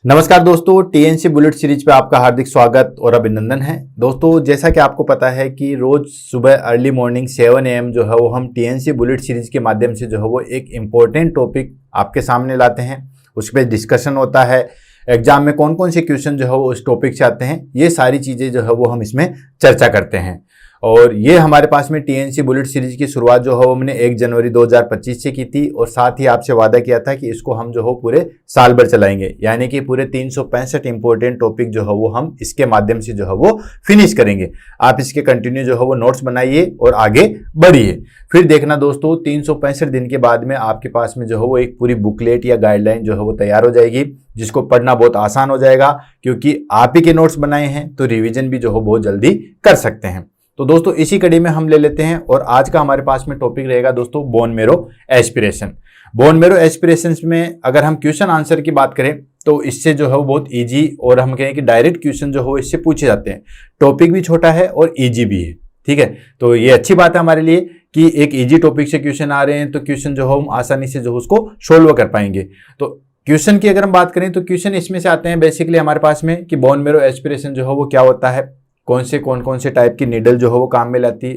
नमस्कार दोस्तों, TNC bullet series पे आपका हार्दिक स्वागत और अभिनंदन है। दोस्तों, जैसा कि आपको पता है कि रोज सुबह अर्ली मॉर्निंग 7 AM जो है वो हम टीएनसी बुलेट सीरीज के माध्यम से जो है वो एक इम्पोर्टेंट टॉपिक आपके सामने लाते हैं। उस पर डिस्कशन होता है, एग्जाम में कौन कौन से क्वेश्चन जो है वो उस टॉपिक से आते हैं, ये सारी चीज़ें जो है वो हम इसमें चर्चा करते हैं। और ये हमारे पास में टीएनसी बुलेट सीरीज की शुरुआत जो है वो हमने 1 जनवरी 2025 से की थी और साथ ही आपसे वादा किया था कि इसको हम जो हो पूरे साल भर चलाएंगे, यानी कि पूरे 365 इंपॉर्टेंट टॉपिक जो है वो हम इसके माध्यम से जो है वो फिनिश करेंगे। आप इसके कंटिन्यू जो है वो नोट्स बनाइए और आगे बढ़िए। फिर देखना दोस्तों, 365 दिन के बाद में आपके पास में जो है वो एक पूरी बुकलेट या गाइडलाइन जो है वो तैयार हो जाएगी, जिसको पढ़ना बहुत आसान हो जाएगा, क्योंकि आप ही के नोट्स बनाए हैं तो रिवीजन भी जो हो बहुत जल्दी कर सकते हैं। तो दोस्तों, इसी कड़ी में हम ले लेते हैं और आज का हमारे पास में टॉपिक रहेगा दोस्तों bone marrow aspiration. Bone marrow aspiration में अगर हम क्वेश्चन आंसर की बात करें तो इससे जो है वो बहुत इजी और हम कहें कि डायरेक्ट क्वेश्चन जो हो इससे पूछे जाते हैं। टॉपिक भी छोटा है और इजी भी है, ठीक है। तो ये अच्छी बात है हमारे लिए कि एक इजी टॉपिक से क्वेश्चन आ रहे हैं, तो क्वेश्चन जो हो हम आसानी से जो उसको सोल्व कर पाएंगे। तो क्वेश्चन की अगर हम बात करें तो क्वेश्चन इसमें से आते हैं बेसिकली हमारे पास में कि बोन मैरो एस्पिरेशन जो है वो क्या होता है, कौन से टाइप की नीडल जो है वो काम में लाती है।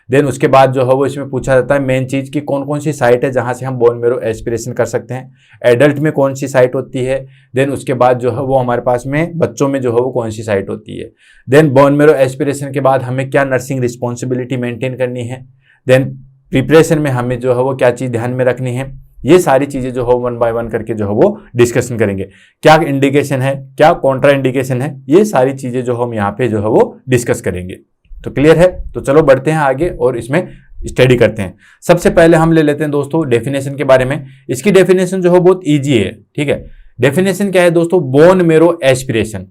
देन उसके बाद जो है वो इसमें पूछा जाता है मेन चीज़ कि कौन सी साइट है जहां से हम बोन मैरो एस्पिरेशन कर सकते हैं, एडल्ट में कौन सी साइट होती है। देन उसके बाद जो है वो हमारे पास में बच्चों में जो है वो कौन सी साइट होती है। देन बोन मैरो एस्पिरेशन के बाद हमें क्या नर्सिंग रिस्पॉन्सिबिलिटी मेंटेन करनी है। देन प्रिपरेशन में हमें जो है वो क्या चीज़ ध्यान में रखनी है। ये सारी चीज़ें जो हो 1 बाय 1 करके जो है वो डिस्कशन करेंगे। क्या इंडिकेशन है, क्या कॉन्ट्रा इंडिकेशन है, ये सारी चीज़ें जो हम यहाँ पे जो है वो डिस्कस करेंगे। तो क्लियर है? तो चलो बढ़ते हैं आगे और इसमें स्टडी करते हैं। सबसे पहले हम ले लेते हैं दोस्तों डेफिनेशन के बारे में। इसकी डेफिनेशन जो है बहुत ईजी है, ठीक है। डेफिनेशन क्या है दोस्तों? Bone marrow aspiration.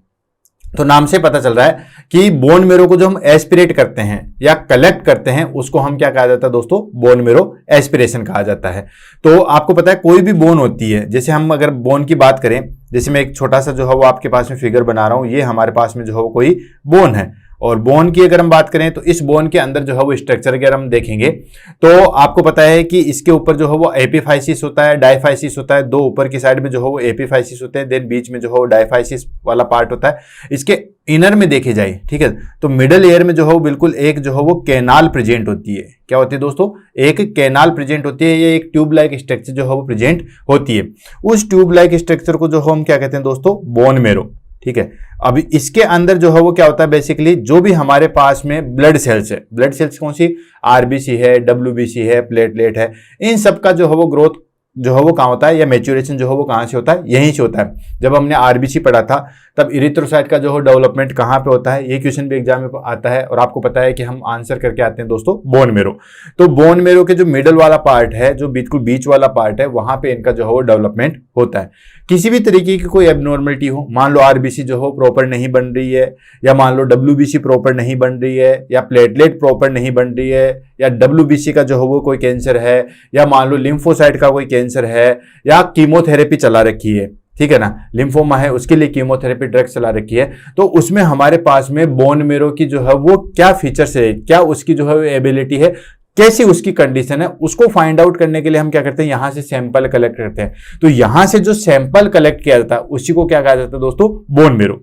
तो नाम से पता चल रहा है कि बोन मैरो को जो हम एस्पिरेट करते हैं या कलेक्ट करते हैं उसको हम क्या कहा जाता है दोस्तों? बोन मैरो एस्पिरेशन कहा जाता है। तो आपको पता है कोई भी बोन होती है, जैसे हम अगर बोन की बात करें, जैसे मैं एक छोटा सा जो है वो आपके पास में फिगर बना रहा हूं, ये हमारे पास में जो है वो कोई बोन है। और बोन की अगर हम बात करें तो इस बोन के अंदर जो है वो स्ट्रक्चर अगर हम देखेंगे तो आपको पता है कि इसके ऊपर जो है वो एपिफाइसिस होता है, डायफाइसिस होता है। 2 ऊपर की साइड में जो है वो एपिफाइसिस होते हैं, देन बीच में जो है वो डायफाइसिस वाला पार्ट होता है। इसके इनर में देखे जाए, ठीक है, तो मिडल एयर में जो है वो बिल्कुल एक जो है वो कैनाल प्रेजेंट होती है। क्या होती है दोस्तों? एक कैनाल प्रेजेंट होती है, ये एक ट्यूब लाइक स्ट्रक्चर जो है वो प्रेजेंट होती है। उस ट्यूब लाइक स्ट्रक्चर को जो हम क्या कहते हैं दोस्तों? बोन मैरो, ठीक है। अभी इसके अंदर जो है वो क्या होता है बेसिकली, जो भी हमारे पास में ब्लड सेल्स है, ब्लड सेल्स कौन सी? आरबीसी है, डब्ल्यूबीसी है, प्लेटलेट है, इन सब का जो है वो ग्रोथ जो है वो कहाँ होता है या मैच्योरेशन जो है वो कहाँ से होता है? यहीं से होता है। जब हमने आरबीसी पढ़ा था तब इरिथ्रोसाइट का जो है डेवलपमेंट कहाँ पे होता है, ये क्वेश्चन भी एग्जाम में आता है और आपको पता है कि हम आंसर करके आते हैं दोस्तों बोन मैरो। तो बोन मैरो के जो मिडल वाला पार्ट है, जो बिल्कुल बीच वाला पार्ट है, वहां पे इनका जो है वो डेवलपमेंट होता है। किसी भी तरीके की कोई एबनॉर्मलिटी हो, मान लो आरबीसी जो हो प्रॉपर नहीं बन रही है, या मान लो डब्ल्यूबीसी प्रॉपर नहीं बन रही है, या प्लेटलेट प्रॉपर नहीं बन रही है, या डब्ल्यूबीसी का जो है वो कोई कैंसर है, या मान लो लिम्फोसाइट का कोई कैंसर है, या कीमोथेरेपी चला रखी है, ठीक है ना, लिम्फोमा है उसके लिए कीमोथेरेपी ड्रग चला रखी है, तो उसमें हमारे पास में बोन मैरो की जो है वो क्या फीचर्स है, क्या उसकी जो है एबिलिटी है, कैसी उसकी कंडीशन है, उसको फाइंड आउट करने के लिए हम क्या करते हैं? यहां से सैंपल कलेक्ट करते हैं। तो यहां से जो सैंपल कलेक्ट किया जाता है उसी को क्या कहा जाता है दोस्तों? Bone marrow.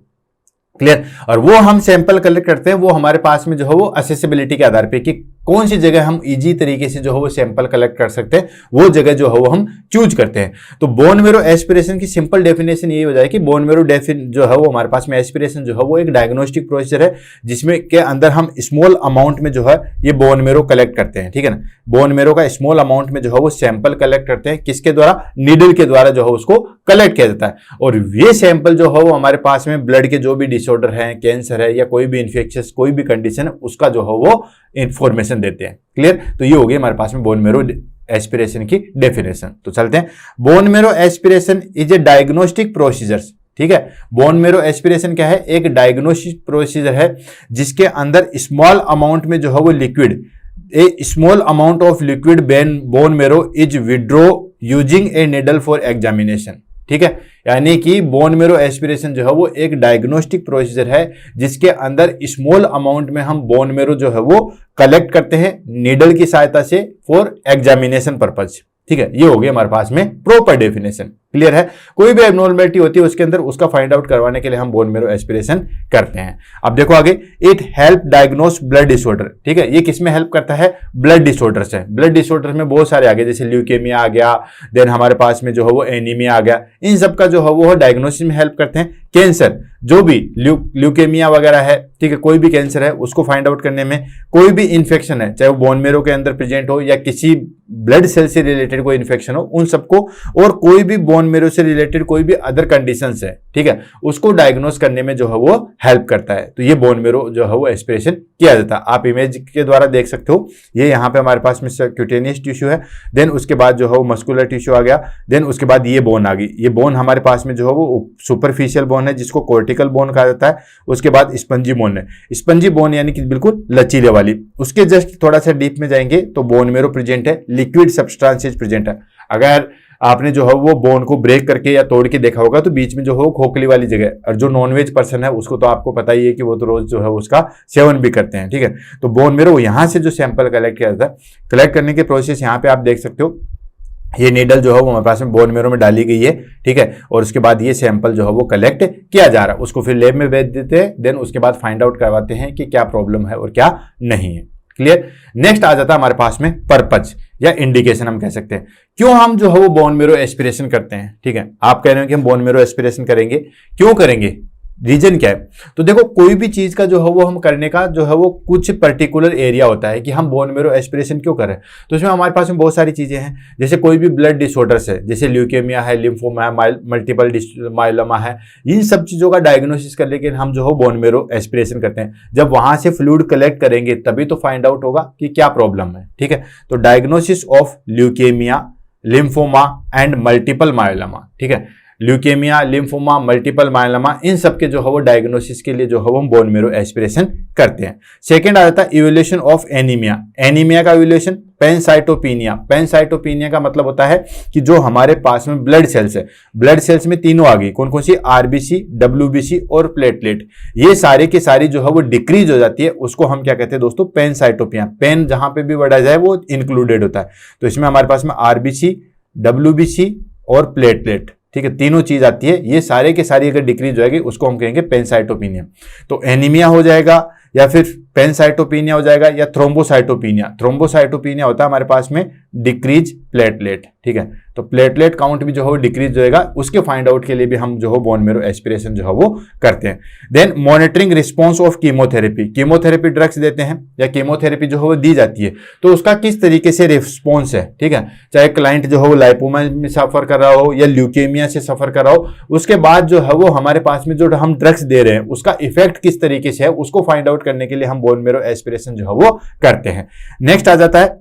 क्लियर? और वो हम सैंपल कलेक्ट करते हैं, वो हमारे पास में जो है वो असेसिबिलिटी के आधार पे कि कौन सी जगह हम इजी तरीके से जो है वो सैंपल कलेक्ट कर सकते हैं, वो जगह जो है वो हम चूज करते हैं। तो बोन मैरो एस्पिरेशन की सिंपल डेफिनेशन यही हो जाए कि बोन मैरो जो है वो हमारे पास में एस्पिरेशन जो है वो एक डायग्नोस्टिक प्रोसीजर है, जिसमें के अंदर हम स्मॉल अमाउंट में जो है ये बोन मैरो कलेक्ट करते हैं, ठीक है ना। बोन मैरो का स्मॉल अमाउंट में जो है वो सैंपल कलेक्ट करते हैं, किसके द्वारा? नीडल के द्वारा जो है उसको कलेक्ट किया जाता है। और ये सैंपल जो है वो हमारे पास में ब्लड के जो भी डिसऑर्डर है, कैंसर है, या कोई भी इन्फेक्शियस कोई भी कंडीशन है, उसका जो है वो इंफॉर्मेशन देते हैं। क्लियर? तो ये हो गई हमारे पास में बोन मैरो एस्पिरेशन की डेफिनेशन। तो चलते हैं, bone marrow aspiration is a diagnostic procedure, ठीक है। बोन मैरो एस्पिरेशन क्या है? एक डायग्नोस्टिक प्रोसीजर है जिसके अंदर स्मॉल अमाउंट में जो है वो liquid, A small amount of liquid bone marrow is withdraw using a needle for examination, ठीक है। यानी कि बोन मैरो एस्पिरेशन जो है वो एक डायग्नोस्टिक प्रोसीजर है जिसके अंदर स्मॉल अमाउंट में हम बोन मैरो जो है वो कलेक्ट करते हैं नीडल की सहायता से फॉर एग्जामिनेशन पर्पज, ठीक है। ये हो गया हमारे पास में प्रॉपर डेफिनेशन। क्लियर है? कोई भी एबनॉर्मलिटी होती है उसके अंदर, उसका फाइंड आउट करवाने के लिए हम बोन मेरो एस्पिरेशन करते हैं। अब देखो आगे, it help diagnose blood disorder. ठीक है, ये किसमें हेल्प करता है? ब्लड डिसऑर्डर से। ब्लड डिसऑर्डर में बहुत सारे आ गए, जैसे ल्यूकेमिया आ गया, देन हमारे पास में जो है वो एनीमिया आ गया। इन सब का जो है वो डायग्नोसिस में हेल्प करते हैं। कैंसर, जो भी ल्यूकेमिया वगैरह है, ठीक है, कोई भी कैंसर है उसको फाइंड आउट करने में, कोई भी इन्फेक्शन है चाहे वो बोन मेरो के अंदर प्रेजेंट हो या किसी ब्लड सेल से रिलेटेड कोई इन्फेक्शन हो, उन सबको, और कोई भी बोन मेरो से रिलेटेड कोई भी अदर कंडीशंस है, ठीक है, उसको डायग्नोस करने में जो है वो हेल्प करता है। तो ये बोन मेरो जो है वो एस्पिरेशन किया जाता है। आप इमेज के द्वारा देख सकते हो, ये यहाँ पे हमारे पास में क्यूटेनियस टिश्यू है, देन उसके बाद जो है वो मस्कुलर टिश्यू आ गया, देन उसके बाद ये बोन आ गई। ये बोन हमारे पास में जो है वो सुपरफिशियल बोन है जिसको कोर्टिकल बोन कहा जाता है। उसके बाद स्पंजी बोन है, स्पंजी बोन यानी कि बिल्कुल लचीले वाली। उसके जस्ट थोड़ा सा डीप में जाएंगे तो बोन मेरो प्रेजेंट है, लिक्विड सब्सटेंसेस प्रेजेंट है। अगर आपने जो है वो बोन को ब्रेक करके या तोड़ के देखा होगा तो बीच में जो है वो खोखली वाली जगह, और जो नॉनवेज पर्सन है उसको तो आपको पता ही है कि वो तो रोज जो है उसका सेवन भी करते हैं, ठीक है। तो बोन मेरो यहाँ से जो सैंपल कलेक्ट किया जाता है, कलेक्ट करने के प्रोसेस यहाँ पे आप देख सकते हो। ये नीडल जो है वो हमारे पास में बोन मेरो में डाली गई है, ठीक है, और उसके बाद ये सैंपल जो है वो कलेक्ट किया जा रहा है, उसको फिर लैब में भेज देते हैं, देन उसके बाद फाइंड आउट करवाते हैं कि क्या प्रॉब्लम है और क्या नहीं है। क्लियर? नेक्स्ट आ जाता है हमारे पास में पर्पज या इंडिकेशन हम कह सकते हैं, क्यों हम जो है वो बोन मेरो एस्पिरेशन करते हैं। ठीक है, आप कह रहे हो कि हम बोन मेरो एस्पिरेशन करेंगे, क्यों करेंगे, रीजन क्या है? तो देखो, कोई भी चीज का जो है वो हम करने का जो है वो कुछ पर्टिकुलर एरिया होता है कि हम बोन मेरो एस्पिरेशन क्यों करें। तो इसमें हमारे पास में बहुत सारी चीजें हैं, जैसे कोई भी ब्लड डिसऑर्डर्स है, जैसे ल्यूकेमिया है, लिम्फोमा है, मल्टीपल माइलोमा है, इन सब चीजों का डायग्नोसिस कर लेके हम जो है बोन मेरो एस्पिरेशन करते हैं। जब वहां से फ्लूइड कलेक्ट करेंगे तभी तो फाइंड आउट होगा कि क्या प्रॉब्लम है। ठीक है, तो diagnosis of leukaemia, lymphoma and multiple myeloma, ठीक है, ल्यूकेमिया, लिम्फोमा, मल्टीपल माइलोमा, इन सब के जो है वो डायग्नोसिस के लिए जो है वो हम बोन मेरो एस्पिरेशन करते हैं। सेकंड आ जाता है इवोल्यूशन ऑफ एनीमिया। एनीमिया का इवोल्यूशन, पैनसाइटोपिनिया। पैनसाइटोपिनिया का मतलब होता है कि जो हमारे पास में ब्लड सेल्स है, ब्लड सेल्स में तीनों आ गई, कौन कौन सी? आरबीसी, डब्ल्यूबीसी और प्लेटलेट। ये सारे की सारी जो है वो डिक्रीज हो जाती है, उसको हम क्या कहते हैं दोस्तों? पैनसाइटोपिनिया। पेन जहां पे भी वर्ड आ जाए वो इंक्लूडेड होता है। तो इसमें हमारे पास में आरबीसी, डब्ल्यूबीसी और प्लेटलेट, ठीक है, तीनों चीज आती है। ये सारे के सारी अगर डिक्रीज हो जाएगी उसको हम कहेंगे पैनसाइटोपिनिया। तो एनीमिया हो जाएगा या फिर पैनसाइटोपिनिया हो जाएगा या थ्रोम्बोसाइटोपिनिया। थ्रोम्बोसाइटोपिनिया होता है हमारे पास में डिक्रीज प्लेटलेट, ठीक है, तो प्लेटलेट काउंट भी जो है वो डिक्रीज होएगा, उसके फाइंड आउट के लिए भी हम जो है बोन मेरो एस्पिरेशन जो है वो करते हैं। Then monitoring response of chemotherapy. Chemotherapy drugs देते हैं या कीमोथेरेपी जो है वो दी जाती है, तो उसका किस तरीके से रिस्पॉन्स है, ठीक है, चाहे क्लाइंट जो है वो लाइपोमा में सफर कर रहा हो या ल्यूकेमिया से सफर कर रहा हो, उसके बाद जो है वो हमारे पास में जो हम ड्रग्स दे रहे हैं उसका इफेक्ट किस तरीके से है, उसको फाइंड आउट करने के लिए हम बोन मेरो एस्पिरेशन जो है वो करते हैं। नेक्स्ट आ जाता है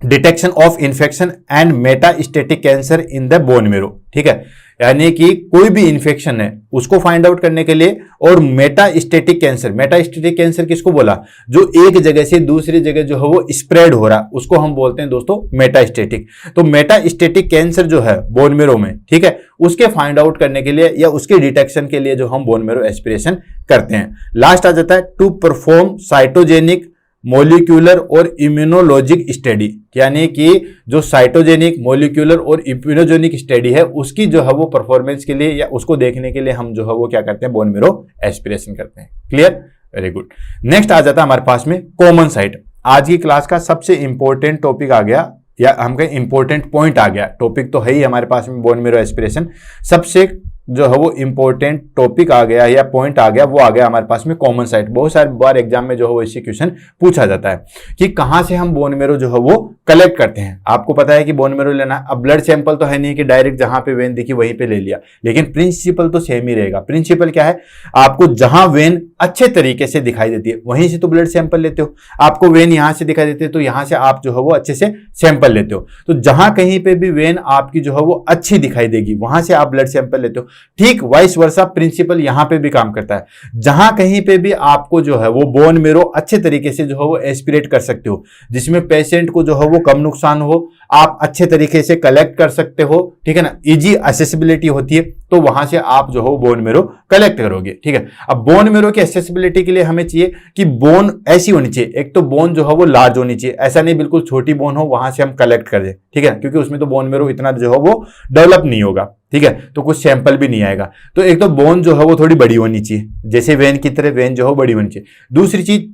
detection of infection and metastatic cancer in the bone मेरो। ठीक है, यानी कि कोई भी इंफेक्शन है उसको फाइंड आउट करने के लिए, और मेटास्टेटिक कैंसर। मेटास्टेटिक कैंसर किसको बोला? जो एक जगह से दूसरी जगह जो है वो स्प्रेड हो रहा, उसको हम बोलते हैं दोस्तों मेटास्टेटिक। तो मेटास्टेटिक कैंसर जो है बोन मेरो में, ठीक है, उसके फाइंड आउट करने के लिए या उसके डिटेक्शन के लिए जो हम बोन मेरो एस्पिरेशन करते हैं। लास्ट आ जाता है टू परफॉर्म साइटोजेनिक, मोलिक्यूलर और इम्यूनोलॉजिक स्टडी, यानी कि जो साइटोजेनिक, मोलिक्यूलर और इम्यूनोजेनिक स्टडी है उसकी जो है वो परफॉर्मेंस के लिए या उसको देखने के लिए हम जो है वो क्या करते हैं? बोन मेरो एस्पिरेशन करते हैं। क्लियर? Very good. नेक्स्ट आ जाता है हमारे पास में कॉमन साइट। आज की क्लास का सबसे इंपॉर्टेंट टॉपिक आ गया, या हम कहें इंपॉर्टेंट पॉइंट आ गया। टॉपिक तो है ही हमारे पास में बोन मेरो एस्पिरेशन, सबसे जो है वो इंपॉर्टेंट टॉपिक आ गया या पॉइंट आ गया, वो आ गया हमारे पास में कॉमन साइट। बहुत सारे बार एग्जाम में जो है वो इसी क्वेश्चन पूछा जाता है कि कहां से हम बोन मेरो जो है वो कलेक्ट करते हैं। आपको पता है कि बोन मेरो लेना, अब ब्लड सैंपल तो है नहीं कि डायरेक्ट जहां पे वेन दिखी वहीं पे ले लिया, लेकिन प्रिंसिपल तो सेम ही रहेगा। प्रिंसिपल क्या है? आपको जहां वेन अच्छे तरीके से दिखाई देती है वहीं से तो ब्लड सैंपल लेते हो। आपको वेन यहां से दिखाई देती है तो यहां से आप जो है वो अच्छे से सैंपल लेते हो। तो जहां कहीं पे भी वेन आपकी जो है वो अच्छी दिखाई देगी वहां से आप ब्लड सैंपल लेते हो। ठीक वाइस वर्सा प्रिंसिपल यहां पे भी काम करता है। जहां कहीं पे भी आपको जो है वो बोन मेरो अच्छे तरीके से जो है वो एस्पिरेट कर सकते हो, जिसमें पेशेंट को जो है वो कम नुकसान हो, आप अच्छे तरीके से कलेक्ट कर सकते हो, ठीक है ना, इजी एक्सेसिबिलिटी होती है, तो वहां से आप जो हो बोन मेरो कलेक्ट करोगे। ठीक है, अब बोन मेरो की एक्सेसिबिलिटी के लिए हमें चाहिए कि बोन ऐसी होनी चाहिए, एक तो बोन जो है वो लार्ज होनी चाहिए, ऐसा नहीं बिल्कुल छोटी बोन हो वहां से हम कलेक्ट कर दें, ठीक है, क्योंकि उसमें तो बोन मेरो इतना जो है वो डेवलप नहीं होगा। ठीक है, तो कुछ सैंपल भी नहीं आएगा। तो एक तो बोन जो है वो थोड़ी बड़ी होनी चाहिए, जैसे वेन की तरह वेन जो है बड़ी होनी चाहिए। दूसरी चीज,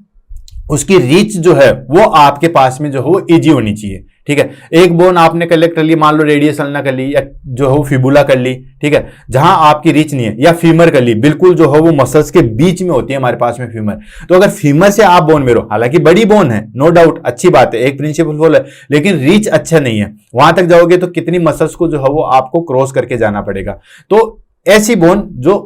उसकी रीच जो है वो आपके पास में जो है वो इजी होनी चाहिए, ठीक है। एक बोन आपने कलेक्ट कर ली, मान लो रेडियस अल्ना कर ली, या जो है वो फिबुला कर ली, ठीक है, जहां आपकी रीच नहीं है, या फीमर कर ली, बिल्कुल जो है वो मसल्स के बीच में होती है हमारे पास में फीमर। तो अगर फीमर से आप बोन मेरो, हालांकि बड़ी बोन है, नो डाउट, अच्छी बात है, एक प्रिंसिपल बोल है, लेकिन रीच अच्छा नहीं है, वहां तक जाओगे तो कितनी मसल्स को जो है वो आपको क्रॉस करके जाना पड़ेगा। तो ऐसी बोन जो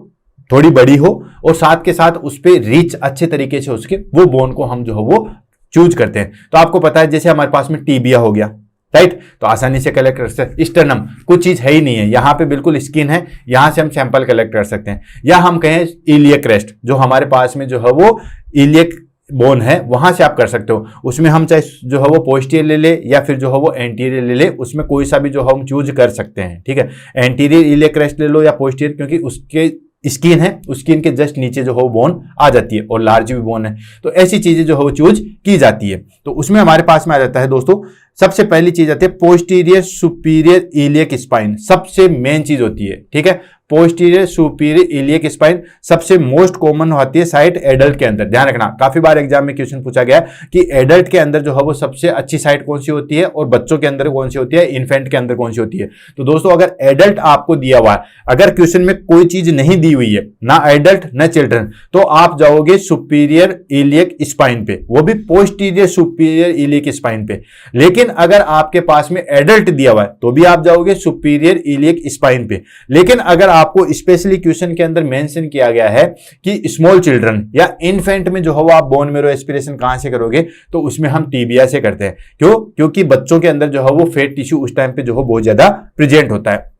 थोड़ी बड़ी हो और साथ के साथ उस पर रीच अच्छे तरीके से उसके, वो बोन को हम जो है वो चूज करते हैं। तो आपको पता है जैसे हमारे पास में टीबिया हो गया, राइट, तो आसानी से कलेक्ट कर सकते हैं। स्टर्नम कुछ चीज है ही नहीं है, यहां पे बिल्कुल स्किन है, यहां से हम सैंपल कलेक्ट कर सकते हैं। या हम कहें इलियक क्रेस्ट, जो हमारे पास में जो है वो इलियक बोन है, वहां से आप कर सकते हो। उसमें हम चाहे जो है वो पोस्टीरियर ले ले या फिर जो है वो एंटीरियर ले ले, उसमें कोई सा भी जो हम चूज कर सकते हैं, ठीक है। एंटीरियर इलियक क्रेस्ट ले लो या पोस्टीरियर, क्योंकि उसके स्किन है, उस स्किन के जस्ट नीचे जो है वो बोन आ जाती है और लार्ज भी बोन है। तो ऐसी चीजें जो है वो चूज की जाती है। तो उसमें हमारे पास में आ जाता है दोस्तों, सबसे पहली चीज आती है पोस्टीरियर सुपीरियर इलियक स्पाइन, सबसे मेन चीज होती है, ठीक है। पोस्टीरियर सुपीरियर इलियक स्पाइन सबसे मोस्ट कॉमन होती है साइट एडल्ट के अंदर। ध्यान रखना, काफी बार एग्जाम में क्वेश्चन पूछा गया कि एडल्ट के अंदर जो है वो सबसे अच्छी साइट कौन सी होती है और बच्चों के अंदर कौन सी होती है, इन्फेंट के अंदर कौन सी होती है। तो दोस्तों अगर एडल्ट आपको दिया हुआ है, अगर क्वेश्चन में कोई चीज नहीं दी हुई है, ना एडल्ट ना चिल्ड्रन, तो आप जाओगे सुपीरियर इलियक स्पाइन पे, वो भी पोस्टीरियर सुपीरियर इलियक स्पाइन पे। लेकिन अगर आपके पास में एडल्ट दिया हुआ है तो भी आप जाओगे सुपीरियर इलियक स्पाइन पे। लेकिन अगर आपको स्पेशली क्वेश्चन के अंदर मेंशन किया गया है कि स्मॉल चिल्ड्रन या इन्फेंट में जो है वो आप बोन मेरो एस्पिरेशन कहां से करोगे, तो उसमें हम टीबिया से करते हैं। क्यों? क्योंकि बच्चों के अंदर जो है वो फेट टिश्यू उस टाइम पे जो है बहुत ज्यादा प्रेजेंट होता है,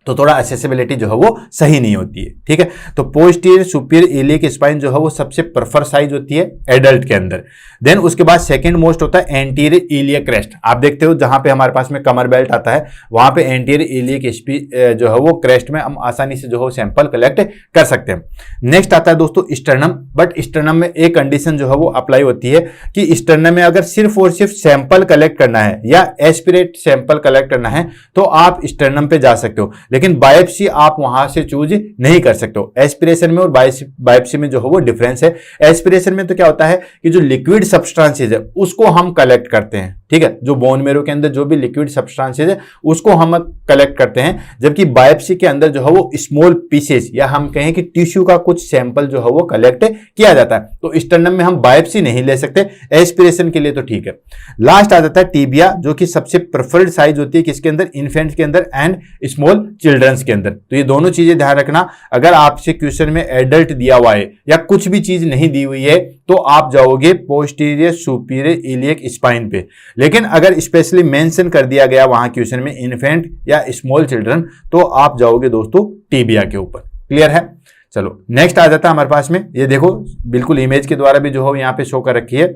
तो थोड़ा एक्सेसिबिलिटी जो है वो सही नहीं होती है, ठीक है। तो पोस्टीरियर सुपीरियर इलियक स्पाइन जो है वो सबसे प्रेफर साइज होती है एडल्ट के अंदर। देन उसके बाद सेकंड मोस्ट होता है एंटीरियर इलियक क्रेस्ट। आप देखते हो जहां पे हमारे पास में कमर बेल्ट आता है, वहां पे एंटीरियर इलियक जो है वो क्रेस्ट में हम आसानी से जो है सैंपल कलेक्ट कर सकते हैं। नेक्स्ट आता है दोस्तों स्टर्नम, बट स्टर्नम में एक कंडीशन जो है वो अप्लाई होती है कि स्टर्नम में अगर सिर्फ और सिर्फ सैंपल कलेक्ट करना है या एस्पिरेट सैंपल कलेक्ट करना है तो आप स्टर्नम पे जा सकते हो, लेकिन बायोप्सी आप वहां से चूज नहीं कर सकते हो। एस्पिरेशन में और बायोप्सी में जो है वो डिफरेंस है। एस्पिरेशन में तो क्या होता है कि जो लिक्विड सब्सटेंसेस है उसको हम कलेक्ट करते हैं, ठीक है, जो बोन मेरो के अंदर जो भी लिक्विड सब्सटेंसेस है उसको हम कलेक्ट करते हैं, जबकि बायोप्सी के अंदर जो है वो स्मॉल पीसेस या हम कहें कि टिश्यू का कुछ सैंपल जो है वो कलेक्ट किया जाता है। तो स्टर्नम में हम बायोप्सी नहीं ले सकते, एस्पिरेशन के लिए तो ठीक है। लास्ट आ जाता है टीबिया, जो कि सबसे प्रेफर्ड साइज होती है किसके अंदर, इन्फेंट्स के अंदर एंड स्मॉल चिल्ड्रंस के अंदर। तो ये दोनों चीजें ध्यान रखना, अगर आपसे क्वेश्चन में एडल्ट दिया हुआ है या कुछ भी चीज नहीं दी हुई है तो आप जाओगे पोस्टीरियर सुपीरियर इलियक स्पाइन पे। लेकिन अगर स्पेशली मेंशन कर दिया गया वहां क्वेश्चन में इन्फेंट या स्मॉल चिल्ड्रन, तो आप जाओगे दोस्तों टीबिया के ऊपर। क्लियर है? चलो नेक्स्ट आ जाता है हमारे पास में, ये देखो बिल्कुल इमेज के द्वारा भी जो है यहाँ पे शो कर रखी है,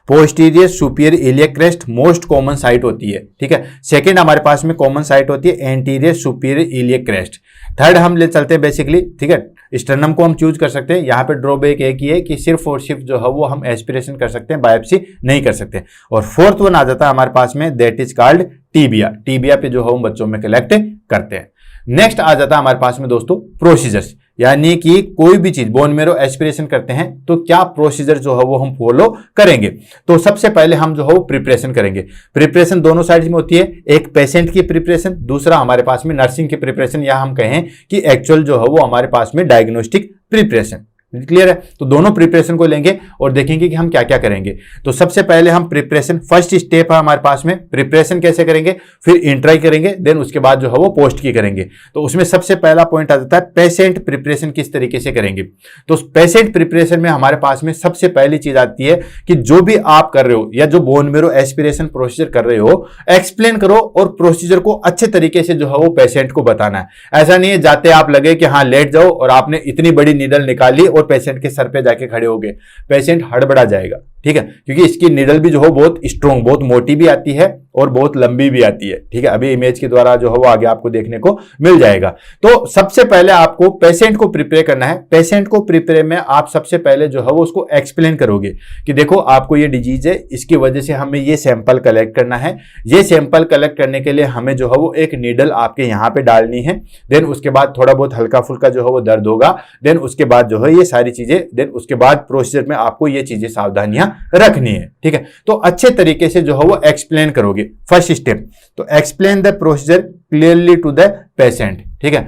posterior superior iliac crest most common site होती है, ठीक है। सेकंड हमारे पास में कॉमन साइट होती है anterior superior iliac crest. Third हम ले चलते हैं बेसिकली, ठीक है, स्टर्नम को हम चूज कर सकते हैं। यहाँ पे ड्रॉबैक एक ही है कि सिर्फ और सिर्फ जो है वो हम एस्पिरेशन कर सकते हैं, बायोप्सी नहीं कर सकते। और फोर्थ वन आ जाता है हमारे पास में, that is called tibia. Tibia पे जो है हम बच्चों में कलेक्ट करते हैं। नेक्स्ट आ जाता है हमारे पास में दोस्तों प्रोसीजर्स, यानी कि कोई भी चीज बोन मेरो एस्पिरेशन करते हैं तो क्या प्रोसीजर जो है वो हम फॉलो करेंगे। तो सबसे पहले हम जो है वो प्रिपरेशन करेंगे। प्रिपरेशन दोनों साइड में होती है, एक पेशेंट की प्रिपरेशन, दूसरा हमारे पास में नर्सिंग की प्रिपरेशन, या हम कहें कि एक्चुअल जो है वो हमारे पास में डायग्नोस्टिक प्रिपरेशन। क्लियर है? तो दोनों प्रिपरेशन को लेंगे और देखेंगे कि हम क्या क्या करेंगे। तो सबसे पहले हम प्रिपरेशन, फर्स्ट स्टेप है हमारे पास में, प्रिपरेशन कैसे करेंगे, फिर इंट्राई करेंगे, देन उसके बाद जो है वो पोस्ट की करेंगे। तो उसमें सबसे पहला पॉइंट आ जाता है पेशेंट प्रिपरेशन किस तरीके से करेंगे। तो पेशेंट प्रिपरेशन में हमारे पास में सबसे पहली चीज आती है कि जो भी आप कर रहे हो या जो बोन मेरो एस्पिरेशन प्रोसीजर कर रहे हो, एक्सप्लेन करो और प्रोसीजर को अच्छे तरीके से जो है वो पेशेंट को बताना है। ऐसा नहीं है जाते आप लगे कि हाँ लेट जाओ और आपने इतनी बड़ी नीडल निकाली और पेशेंट के सर पे जाके खड़े हो गए, पेशेंट हड़बड़ा जाएगा, ठीक है, क्योंकि इसकी निडल भी जो है बहुत स्ट्रॉन्ग, बहुत मोटी भी आती है और बहुत लंबी भी आती है। ठीक है, अभी इमेज के द्वारा जो है वो आगे आपको देखने को मिल जाएगा। तो सबसे पहले आपको पेशेंट को प्रिपेयर करना है। पेशेंट को प्रिपेयर में आप सबसे पहले जो है वो उसको एक्सप्लेन करोगे कि देखो आपको ये डिजीज है, इसकी वजह से हमें ये सैंपल कलेक्ट करना है। ये सैंपल कलेक्ट करने के लिए हमें जो है वो एक नीडल आपके यहाँ पे डालनी है। देन उसके बाद थोड़ा बहुत हल्का फुल्का जो है वो दर्द होगा। देन उसके बाद जो है ये सारी चीजें, देन उसके बाद प्रोसीजर में आपको ये चीजें सावधानियां रखनी है। ठीक है, तो अच्छे तरीके से जो है वो एक्सप्लेन करोगे। फर्स्ट स्टेप, तो explain the procedure clearly to the patient. ठीक है,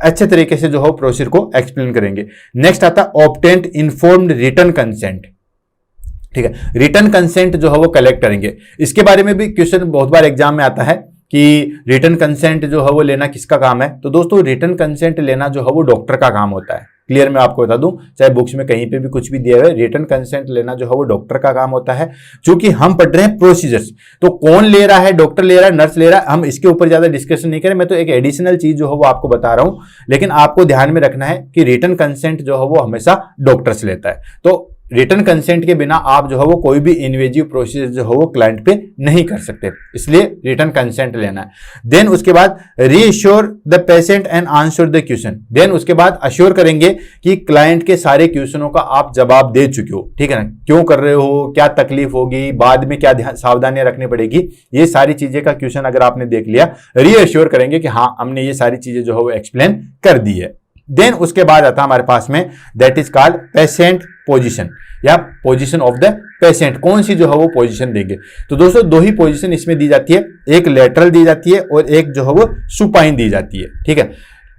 अच्छे तरीके से जो है प्रोसीजर को एक्सप्लेन करेंगे। नेक्स्ट आता है ऑब्टेन्ड इन्फॉर्म्ड रिटन कंसेंट। ठीक है, रिटन कंसेंट जो है वो कलेक्ट करेंगे। इसके बारे में भी क्वेश्चन बहुत बार एग्जाम में आता है कि रिटन कंसेंट जो है वो लेना किसका काम है। तो दोस्तों रिटन कंसेंट लेना जो है वो डॉक्टर का काम होता है। क्लियर मैं आपको बता दूं, चाहे बुक्स में कहीं पे भी कुछ भी दिया हुआ है, रिटन कंसेंट लेना जो है वो डॉक्टर का काम होता है। क्योंकि हम पढ़ रहे हैं प्रोसीजर्स, तो कौन ले रहा है, डॉक्टर ले रहा है, नर्स ले रहा है, हम इसके ऊपर ज्यादा डिस्कशन नहीं करें। मैं तो एक एडिशनल चीज जो है वो आपको बता रहा हूं, लेकिन आपको ध्यान में रखना है कि रिटन कंसेंट जो है वो हमेशा डॉक्टर्स लेता है। तो रिटन कंसेंट के बिना आप जो है वो कोई भी इन्वेजिव प्रोसीजर जो है वो क्लाइंट पे नहीं कर सकते, इसलिए रिटन कंसेंट लेना है। देन उसके बाद reassure the patient and answer the question. Then उसके बाद अश्योर करेंगे कि क्लाइंट के सारे क्वेश्चनों का आप जवाब दे चुके हो। ठीक है ना, क्यों कर रहे हो, क्या तकलीफ होगी, बाद में क्या सावधानियां रखनी पड़ेगी, ये सारी चीजें का क्वेश्चन अगर आपने देख लिया, रीअश्योर करेंगे कि हाँ हमने ये सारी चीजें जो है वो एक्सप्लेन कर दी है। देन उसके बाद आता है हमारे पास में that is called patient position या पोजीशन ऑफ द पेशेंट। कौन सी जो है वो पोजीशन देंगे। तो दोस्तों दो ही पोजीशन इसमें दी जाती है, एक लेटरल दी जाती है और एक जो है वो सुपाइन दी जाती है। ठीक है,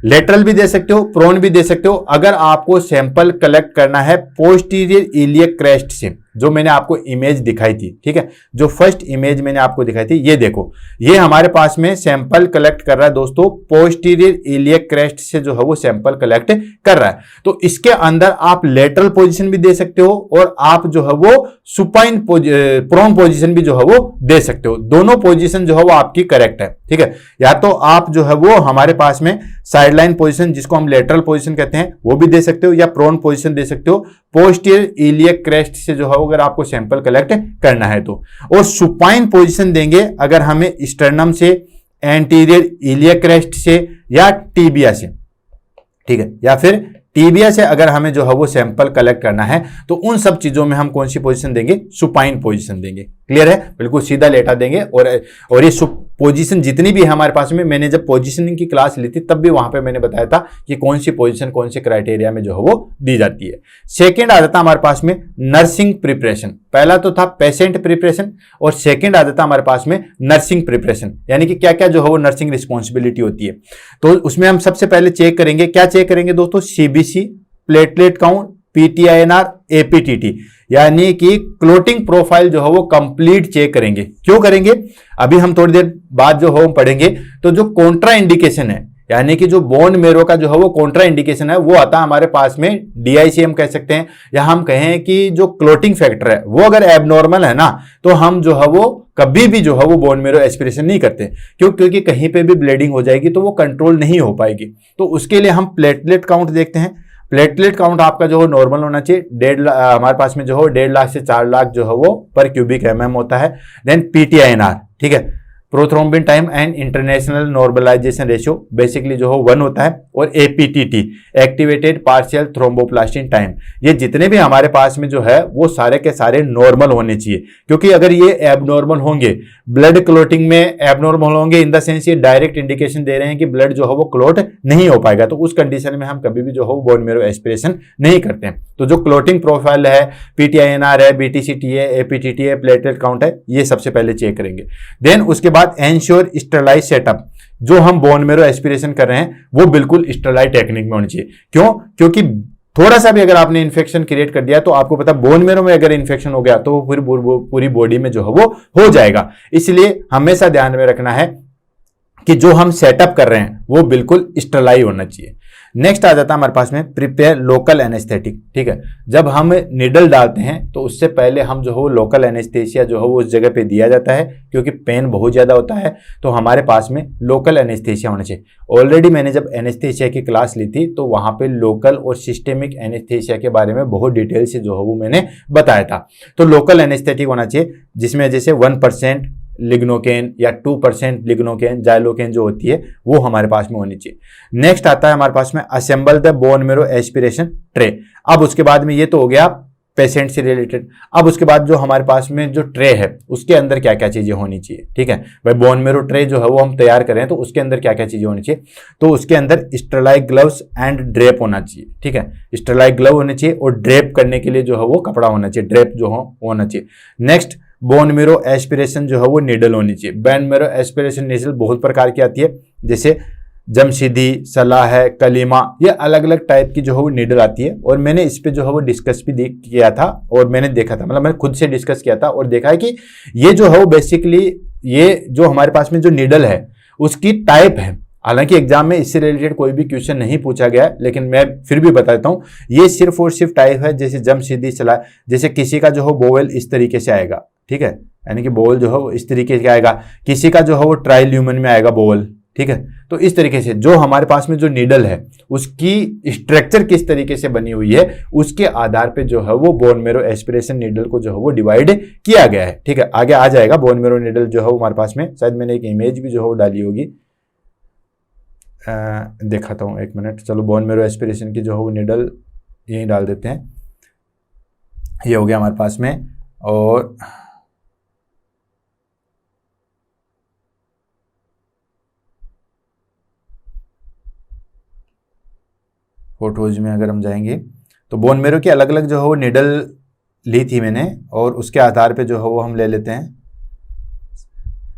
लेटरल भी दे सकते हो, प्रोन भी दे सकते हो। अगर आपको सैंपल कलेक्ट करना है पोस्टीरियर इलियक क्रेस्ट से, जो मैंने आपको इमेज दिखाई थी, ठीक है, जो फर्स्ट इमेज मैंने आपको दिखाई थी, ये देखो, ये हमारे पास में सैंपल कलेक्ट कर रहा है दोस्तों पोस्टीरियर इलियक क्रेस्ट से जो है वो सैंपल कलेक्ट कर रहा है। तो इसके अंदर आप लेटरल पोजीशन भी दे सकते हो और आप जो है वो सुपाइन प्रोन पोजीशन भी जो है वो दे सकते हो। दोनों पोजीशन जो है वो आपकी करेक्ट है। ठीक है, या तो आप जो है वो हमारे पास में साइडलाइन पोजीशन, जिसको हम लेटरल पोजीशन कहते हैं, वो भी दे सकते हो, या प्रोन पोजीशन दे सकते हो पोस्टीरियर इलियक क्रेस्ट से जो है अगर आपको सैंपल कलेक्ट करना है तो। और सुपाइन पोजीशन देंगे अगर हमें स्टर्नम से, एंटीरियर इलियक क्रेस्ट से या टीबिया से। ठीक है, या फिर टीबिया से अगर हमें जो है वो सैंपल कलेक्ट करना है, तो उन सब चीजों में हम कौन सी पोजीशन देंगे, सुपाइन पोजीशन देंगे। क्लियर है, बिल्कुल सीधा लेटा देंगे। और ये पोजीशन जितनी भी है हमारे पास में, मैंने जब पोजीशनिंग की क्लास ली थी तब भी वहां पे मैंने बताया था कि कौन सी पोजीशन कौन से क्राइटेरिया में जो है वो दी जाती है। सेकंड आ जाता है हमारे पास में नर्सिंग प्रिपरेशन। पहला तो था पेशेंट प्रिपरेशन और सेकंड आ जाता है हमारे पास में नर्सिंग प्रिपरेशन, यानी कि क्या क्या जो है वो नर्सिंग रिस्पॉन्सिबिलिटी होती है। तो उसमें हम सबसे पहले चेक करेंगे, क्या चेक करेंगे दोस्तों, CBC, platelet count, PT INR, APTT, यानी कि क्लोटिंग प्रोफाइल जो है वो कंप्लीट चेक करेंगे। क्यों करेंगे, अभी हम थोड़ी देर बाद जो है वो पढ़ेंगे। तो जो कॉन्ट्रा इंडिकेशन है, यानी कि जो बोन मेरो का जो है वो कॉन्ट्रा इंडिकेशन है, वो आता है हमारे पास में डीआईसीएम कह सकते हैं, या हम कहें कि जो क्लोटिंग फैक्टर है वो अगर एबनॉर्मल है ना, तो हम जो है वो कभी भी जो है वो बोन मेरो एस्पिरेशन नहीं करते। क्योंकि कहीं पे भी ब्लीडिंग हो जाएगी तो वो कंट्रोल नहीं हो पाएगी। तो उसके लिए हम प्लेटलेट काउंट देखते हैं। प्लेटलेट काउंट आपका जो है नॉर्मल होना चाहिए। हमारे पास में जो है 1.5 लाख से 4 लाख जो है वो पर क्यूबिक एमएम होता है। देन पीटीआईएनआर, ठीक है, prothrombin time and international normalization ratio basically जो है 1 होता है। और APTT, activated partial thromboplastin time, ये जितने भी हमारे पास में जो है वो सारे के सारे नॉर्मल होने चाहिए। क्योंकि अगर ये एबनॉर्मल होंगे, ब्लड क्लोटिंग में एबनॉर्मल होंगे, इन द सेंस ये डायरेक्ट इंडिकेशन दे रहे हैं कि ब्लड जो है वो क्लोट नहीं हो पाएगा। तो उस कंडीशन में हम कभी भी जो है वो बोन मेरो एस्पिरेशन नहीं करते हैं। तो जो क्लोटिंग प्रोफाइल है, पीटीआईएनआर है, बीटीसीटी है, एपीटीटी है, प्लेटलेट काउंट है, ये सबसे पहले चेक करेंगे। देन उसके बाद एंश्योर स्टरलाइज सेटअप, जो हम बोन मेरो एस्पिरेशन कर रहे हैं वो बिल्कुल स्टरलाइज टेक्निक में होनी चाहिए। क्यों, क्योंकि थोड़ा सा भी अगर आपने इन्फेक्शन क्रिएट कर दिया तो आपको पता बोन मेरो में अगर इन्फेक्शन हो गया तो फिर पूरी बॉडी में जो है वो हो जाएगा। इसलिए हमेशा ध्यान में रखना है कि जो हम सेटअप कर रहे हैं वो बिल्कुल स्टरलाइज होना चाहिए। नेक्स्ट आ जाता है हमारे पास में प्रिपेयर लोकल एनेस्थेटिक। ठीक है, जब हम निडल डालते हैं तो उससे पहले हम जो है वो लोकल एनेस्थेसिया जो है वो उस जगह पे दिया जाता है, क्योंकि पेन बहुत ज़्यादा होता है तो हमारे पास में लोकल एनेस्थेसिया होना चाहिए। ऑलरेडी मैंने जब एनेस्थेसिया की क्लास ली थी तो वहाँ पे लोकल और सिस्टेमिक एनेस्थेसिया के बारे में बहुत डिटेल से जो है वो मैंने बताया था। तो लोकल एनेस्थेटिक होना चाहिए जिसमें जैसे 1% लिग्नोकेन या 2% लिग्नोकेन जाइलोकेन जो होती है वो हमारे पास में होनी चाहिए। नेक्स्ट आता है हमारे पास में assemble the bone marrow aspiration tray. अब उसके बाद में ये तो हो गया पेशेंट से रिलेटेड। अब उसके बाद जो हमारे पास में जो ट्रे है उसके अंदर क्या क्या चीजें होनी चाहिए। ठीक है भाई, बोन मेरो ट्रे जो है वो हम तैयार करें तो उसके अंदर क्या क्या चीजें होनी चाहिए। तो उसके अंदर स्टरलाइट ग्लव्स एंड ड्रेप होना चाहिए। ठीक है, स्टरलाइट ग्लव होने चाहिए और ड्रेप करने के लिए जो है वो कपड़ा होना चाहिए, ड्रेप जो होना चाहिए। नेक्स्ट बोन मेरो एस्पिरेशन जो है वो नीडल होनी चाहिए। बोन मेरो एस्पिरेशन नीडल बहुत प्रकार की आती है, जैसे जमशीदी, सलाह है, कलीमा, ये अलग अलग टाइप की जो है वो नीडल आती है। और मैंने इस पे जो है वो डिस्कस भी किया था और मैंने देखा था, मतलब मैंने खुद से डिस्कस किया था और देखा है कि ये जो है वो बेसिकली ये जो हमारे पास में जो नीडल है उसकी टाइप है। हालांकि एग्जाम में इससे रिलेटेड कोई भी क्वेश्चन नहीं पूछा गया, लेकिन मैं फिर भी बताता हूँ ये सिर्फ और सिर्फ टाइप है। जैसे जमशीदी, सलाह, जैसे किसी का जो है बोवेल इस तरीके से आएगा। ठीक है, यानी कि बोवेल जो है वो इस तरीके से आएगा, किसी का जो है वो ट्राइल्यूमन में आएगा बोवेल। ठीक है, तो इस तरीके से जो हमारे पास में जो नीडल है उसकी स्ट्रक्चर किस तरीके से बनी हुई है उसके आधार पे जो है वो बोन मेरो एस्पिरेशन नीडल को जो है वो डिवाइड किया गया है। ठीक है, आगे आ जाएगा बोन मेरो नीडल जो है हमारे पास में, शायद मैंने एक इमेज भी जो है वो डाली होगी, दिखाता हूँ एक मिनट। चलो बोन मेरो एस्पिरेशन की जो है वो नीडल यहीं डाल देते हैं। ये हो गया हमारे पास में, और फोटोज में अगर हम जाएंगे तो बोन मेरो की अलग अलग जो है वो नीडल ली थी मैंने, और उसके आधार पे जो है वो हम ले लेते हैं।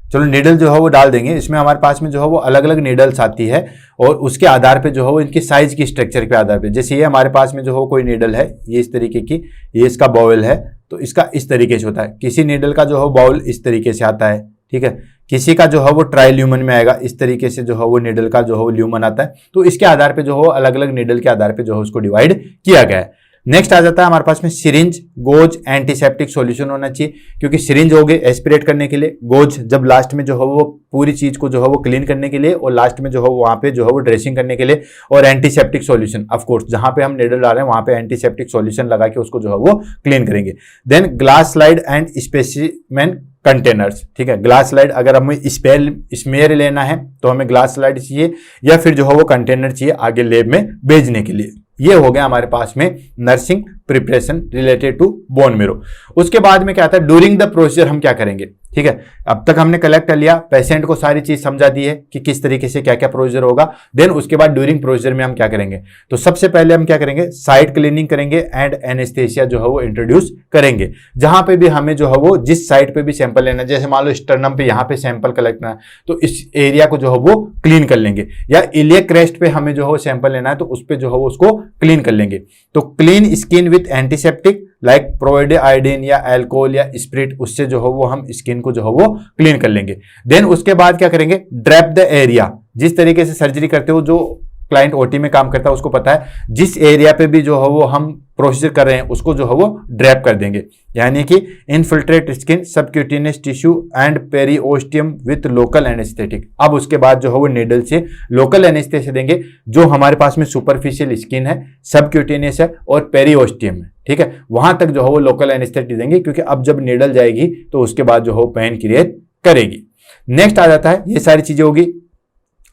चलो नीडल जो है वो डाल देंगे, इसमें हमारे पास में जो है वो अलग अलग नीडल्स आती है और उसके आधार पे जो है वो इनकी साइज की स्ट्रक्चर के आधार पे, जैसे ये हमारे पास में जो है कोई नीडल है ये इस तरीके की, ये इसका बाउल है तो इसका इस तरीके से होता है। किसी नीडल का जो है बाउल इस तरीके से आता है। ठीक है, किसी का जो है वो ट्राई ल्यूमन में आएगा, इस तरीके से जो है वो नीडल का जो है वो ल्यूमन आता है। तो इसके आधार पे जो है अलग अलग नीडल के आधार पे जो है उसको डिवाइड किया गया है। नेक्स्ट आ जाता है हमारे पास में सिरिंज, गोज, एंटीसेप्टिक सॉल्यूशन होना चाहिए, क्योंकि सिरिंज हो गए एस्पिरेट करने के लिए, गोज जब लास्ट में जो है वो पूरी चीज को जो है वो क्लीन करने के लिए, और लास्ट में जो है वहां पे जो है वो ड्रेसिंग करने के लिए, और एंटीसेप्टिक सॉल्यूशन ऑफ कोर्स जहां पे हम नीडल डाल रहे हैं वहां पे एंटीसेप्टिक सॉल्यूशन लगा के उसको जो है वो क्लीन करेंगे। Then glass slide and specimen containers. ठीक है, ग्लास स्लाइड अगर हमें स्मेयर लेना है तो हमें ग्लास स्लाइड चाहिए, या फिर जो है वो कंटेनर चाहिए आगे लैब में भेजने के लिए। ये हो गया हमारे पास में nursing preparation related to bone marrow. उसके बाद में क्या आता है, ड्यूरिंग द प्रोसीजर हम क्या करेंगे। ठीक है, अब तक हमने कलेक्ट कर लिया, पेशेंट को सारी चीज समझा दी है कि किस तरीके से क्या क्या प्रोसीजर होगा। देन उसके बाद ड्यूरिंग प्रोसीजर में हम क्या करेंगे, तो सबसे पहले हम क्या करेंगे, साइट क्लीनिंग करेंगे एंड एनेस्थेसिया जो है वो इंट्रोड्यूस करेंगे। जहां पे भी हमें जो है वो जिस साइट पे भी सैंपल लेना है, जैसे मान लो स्टर्नम पे यहाँ पे सैंपल कलेक्ट करना है तो इस एरिया को जो है वो क्लीन कर लेंगे, या इलियक क्रेस्ट पे हमें जो है वो सैंपल लेना है तो उस पर जो है वो उसको क्लीन कर लेंगे। तो clean skin with antiseptic like povidone iodine या अल्कोहल या स्प्रिट, उससे जो है वो हम स्किन को जो है वो क्लीन कर लेंगे। देन उसके बाद क्या करेंगे, ड्रैप द एरिया। जिस तरीके से सर्जरी करते हो, जो क्लाइंट ओटी में काम करता है उसको पता है, जिस एरिया पे भी जो है वो हम प्रोसीजर कर रहे हैं उसको जो है वो ड्रैप कर देंगे, यानी कि infiltrate skin, subcutaneous tissue and periosteum with local anaesthetic. अब उसके बाद जो है वो नीडल से लोकल एनेस्थेसिया देंगे, जो हमारे पास में सुपरफिशियल स्किन है, सबक्यूटेनियस है और पेरिओस्टियम है। ठीक है, वहां तक जो है वो लोकल एनेस्थेटिक देंगे, क्योंकि अब जब नीडल जाएगी तो उसके बाद जो है वो पेन क्रिएट करेगी। नेक्स्ट आ जाता है, ये सारी चीजें होगी,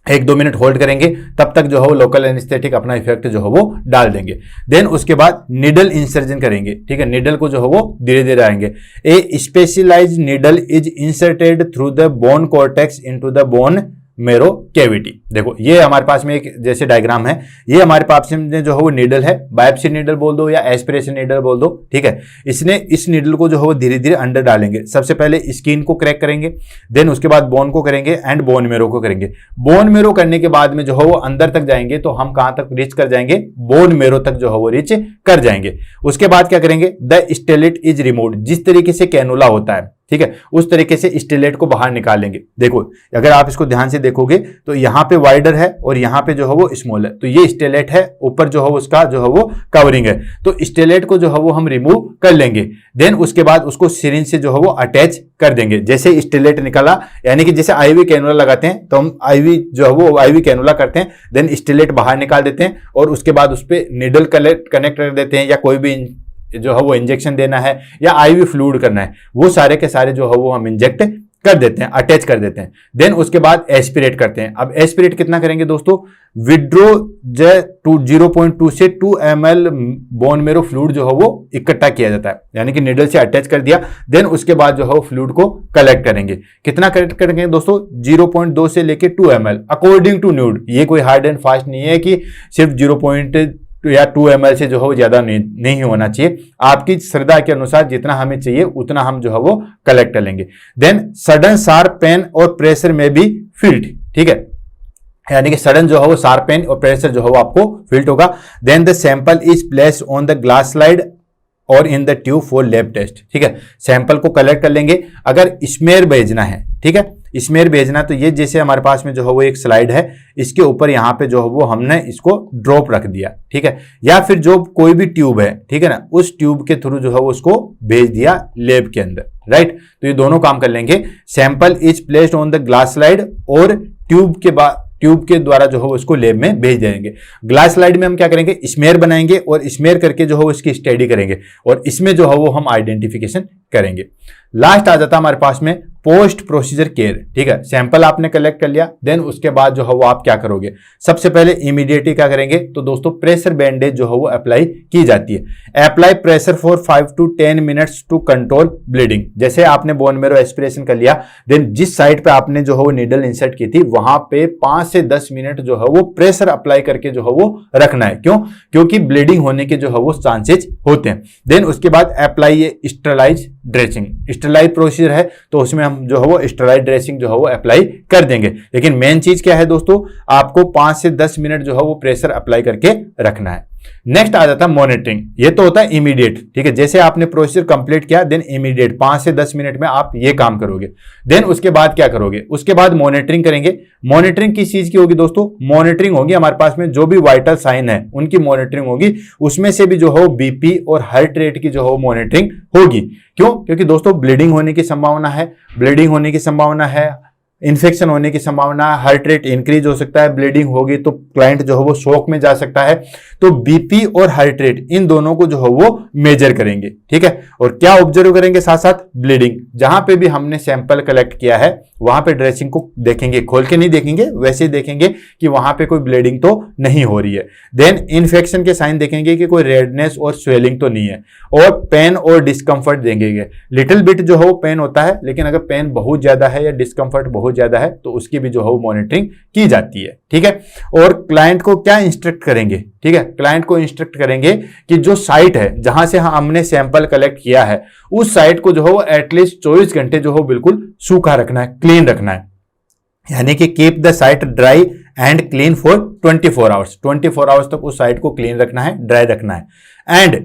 1-2 मिनट होल्ड करेंगे, तब तक जो है वो लोकल एनेस्थेटिक अपना इफेक्ट जो है वो डाल देंगे। देन उसके बाद निडल इंसर्जन करेंगे। ठीक है, निडल को जो है वो धीरे धीरे आएंगे। A specialized needle is inserted through the bone cortex into the bone marrow cavity. देखो ये हमारे पास में एक जैसे डायग्राम है, ये हमारे पास में जो है वो नीडल है, बायोप्सी नीडल बोल दो या एस्पिरेशन नीडल बोल दो। ठीक है, इसने इस नीडल को जो है वो धीरे धीरे अंदर डालेंगे। सबसे पहले स्किन को क्रैक करेंगे, देन उसके बाद बोन को करेंगे एंड बोन मेरो को करेंगे। बोन मेरो करने के बाद में जो है वो अंदर तक जाएंगे, तो हम कहां तक रीच कर जाएंगे, बोन मेरो तक जो है वो रीच कर जाएंगे। उसके बाद क्या करेंगे, द स्टेलिट इज रिमूव्ड। जिस तरीके से कैनुला होता है, ठीक है, उस तरीके से स्टेलेट को बाहर निकालेंगे। देखो अगर आप इसको ध्यान से देखोगे तो यहाँ पे वाइडर है और यहाँ पे जो है वो स्मॉल है, तो ये स्टेलेट है, ऊपर जो है उसका जो है वो कवरिंग है, तो स्टेलेट को जो है वो हम रिमूव कर लेंगे। देन उसके बाद उसको सिरिंज से जो है वो अटैच कर देंगे। जैसे स्टेलेट निकाला, यानी कि जैसे आईवी कैनुला लगाते हैं तो हम आईवी जो है वो आईवी कैनुला करते हैं, देन स्टेलेट बाहर निकाल देते हैं और उसके बाद उस पर निडल कनेक्ट कर देते हैं, या कोई भी जो है वो इंजेक्शन देना है या आईवी फ्लूइड करना है, वो सारे के सारे जो है वो हम इंजेक्ट कर देते हैं, अटैच कर देते हैं। देन उसके बाद एस्पिरेट करते हैं। अब एस्पिरेट कितना करेंगे दोस्तों, विड्रो 0.2 से 2 ml बोन मेरो फ्लूइड जो है वो इकट्ठा किया जाता है, यानी कि निडल से अटैच कर दिया। देन उसके बाद जो है वो फ्लूइड को कलेक्ट करेंगे। कितना कलेक्ट करेंगे दोस्तों, 0.2 से लेके 2 ml अकॉर्डिंग टू नीड। ये कोई हार्ड एंड फास्ट नहीं है कि सिर्फ 0.2 या 2 ml से जो है वो ज्यादा नहीं होना चाहिए। आपकी श्रद्धा के अनुसार जितना हमें चाहिए उतना हम जो है वो कलेक्ट कर लेंगे। देन सडन शार्प पेन और प्रेशर में भी फील्ड, ठीक है, यानी कि सडन जो है वो शार्प पेन और प्रेशर जो है वो आपको फील्ड होगा। Then the sample is placed on the glass slide और in the tube for lab test, ठीक है। सैंपल को कलेक्ट कर लेंगे। अगर स्मेयर भेजना है, ठीक है, स्मेयर भेजना, तो ये जैसे हमारे पास में जो है वो एक स्लाइड है, इसके ऊपर यहाँ पे जो है वो हमने इसको ड्रॉप रख दिया, ठीक है, या फिर जो कोई भी ट्यूब है, ठीक है ना, उस ट्यूब के थ्रू जो है वो उसको भेज दिया लैब के अंदर, राइट। तो ये दोनों काम कर लेंगे। Sample is placed on the glass slide और ट्यूब के द्वारा जो है उसको लैब में भेज देंगे। ग्लास स्लाइड में हम क्या करेंगे, स्मेयर बनाएंगे और स्मेयर करके जो है उसकी स्टडी करेंगे और इसमें जो है वो हम आइडेंटिफिकेशन करेंगे। लास्ट आ जाता है हमारे पास में पोस्ट प्रोसीजर केयर, ठीक है। सैंपल आपने कलेक्ट कर लिया, देन उसके बाद जो है वो आप क्या करोगे, सबसे पहले इमीडिएटली क्या करेंगे, तो दोस्तों प्रेशर बैंडेज जो है वो अप्लाई की जाती है। Apply pressure for 5 to 10 minutes to control bleeding. जैसे आपने बोन मेरो एस्पिरेशन कर लिया, देन जिस साइड पे आपने जो है वो नीडल इंसर्ट की थी वहां पे 5 से 10 मिनट जो है वो प्रेशर अप्लाई करके जो है वो रखना है। क्यों, क्योंकि ब्लीडिंग होने के जो है वो चांसेस होते हैं। देन उसके बाद अप्लाई ये स्टरलाइज ड्रेसिंग, स्टरलाइज प्रोसीजर है तो उसमें हम जो है वो स्टरलाइज ड्रेसिंग जो है वो अप्लाई कर देंगे। लेकिन मेन चीज क्या है दोस्तों, आपको 5 से 10 मिनट जो है वो प्रेशर अप्लाई करके रखना है। नेक्स्ट आ जाता है मॉनिटरिंग। ये तो होता है इमीडिएट, ठीक है, जैसे आपने प्रोसीजर कंप्लीट किया देन इमीडिएट 5 से 10 मिनट में आप ये काम करोगे। देन उसके बाद क्या करोगे, उसके बाद मॉनिटरिंग करेंगे। मॉनिटरिंग किस चीज की होगी दोस्तों, मॉनिटरिंग होगी हमारे पास में जो भी वाइटल साइन है उनकी मॉनिटरिंग होगी। उसमें से भी जो है बीपी और हार्ट रेट की जो है मॉनिटरिंग होगी। क्यों, क्योंकि दोस्तों ब्लीडिंग होने की संभावना है, ब्लीडिंग होने की संभावना है, इन्फेक्शन होने की संभावना, हार्ट रेट इंक्रीज हो सकता है, ब्लीडिंग होगी तो क्लाइंट जो है वो शॉक में जा सकता है। तो बीपी और हार्ट रेट इन दोनों को जो है वो मेजर करेंगे, ठीक है। और क्या ऑब्जर्व करेंगे, साथ साथ ब्लीडिंग। जहां पे भी हमने सैंपल कलेक्ट किया है वहां पे ड्रेसिंग को देखेंगे, खोल के नहीं देखेंगे, वैसे ही देखेंगे कि वहां पे कोई ब्लीडिंग तो नहीं हो रही है। देन इन्फेक्शन के साइन देखेंगे कि कोई रेडनेस और स्वेलिंग तो नहीं है, और पेन और डिस्कंफर्ट देंगे। लिटिल बिट जो है वो पेन होता है, लेकिन अगर पेन बहुत ज्यादा है या डिस्कंफर्ट बहुत ज्यादा है तो उसकी भी जो है वो मॉनिटरिंग की जाती है, ठीक है। और क्लाइंट को क्या इंस्ट्रक्ट करेंगे, ठीक है, क्लाइंट को इंस्ट्रक्ट करेंगे कि जो साइट है जहां से हमने सैंपल कलेक्ट किया है उस साइट को जो है वो एटलीस्ट 24 घंटे जो है बिल्कुल सूखा रखना है, क्लीन रखना है। यानी कि keep the site dry and clean for 24 hours. 24 hours तक उस साइट को क्लीन रखना है, ड्राई रखना है। एंड